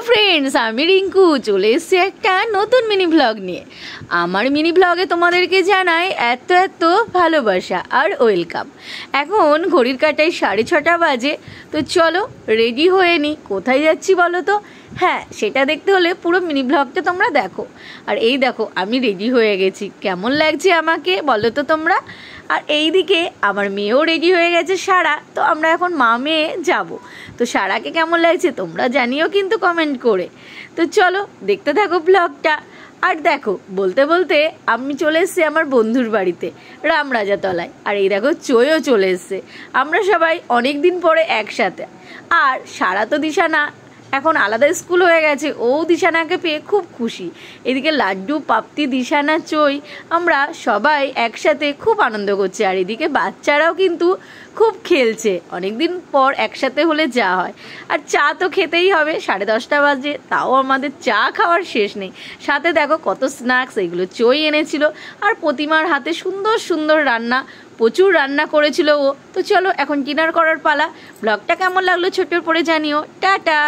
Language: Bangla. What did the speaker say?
ফ্রেন্ডস, আমি রিঙ্কু চলে এসেছি একটা নতুন মিনি ব্লগ নিয়ে। আমার মিনি ব্লগে তোমাদেরকে জানাই এত এত ভালোবাসা আর ওয়েলকাম। এখন ঘড়ির কাঁটায় 6:30 বাজে। তো চলো রেডি হয়ে নি। কোথায় যাচ্ছি বলো তো? হ্যাঁ, সেটা দেখতে হলে পুরো মিনি ব্লগটা তোমরা দেখো। আর এই দেখো আমি রেডি হয়ে গেছি, কেমন লাগছে আমাকে বলো তো তোমরা। আর এইদিকে আমার মেয়েও রেডি হয়ে গেছে, সারা। তো আমরা এখন মা মেয়ে যাবো। তো সারাকে কেমন লাগছে তোমরা জানিও কিন্তু কমেন্ট করে। তো চলো দেখতে থাকো ব্লগটা। আর দেখো বলতে বলতে আমি চলে এসেছি আমার বন্ধুর বাড়িতে, রামরাজাতলায়। আর এই দেখো চইও চলে এসছে। আমরা সবাই অনেক দিন পরে একসাথে। আর সারা তো দিশানা এখন আলাদা স্কুল হয়ে গেছে, ও দিশানাকে পেয়ে খুব খুশি। এদিকে লাড্ডু, পাপ্তি, দিশানা, চই আমরা সবাই একসাথে খুব আনন্দ করছি। আর এদিকে বাচ্চারাও কিন্তু খুব খেলছে। অনেকদিন পর একসাথে হলে যা হয়। আর চা তো খেতেই হবে, 10:30 বাজে, তাও আমাদের চা খাওয়ার শেষ নেই। সাথে দেখো কত স্ন্যাক্স, এগুলো চই এনেছিল। আর প্রতিমার হাতে সুন্দর সুন্দর রান্না, প্রচুর রান্না করেছিল ও। তো চলো এখন ডিনার করার পালা। ব্লগটা কেমন লাগলো ছোট্ট করে জানিও। টাটা।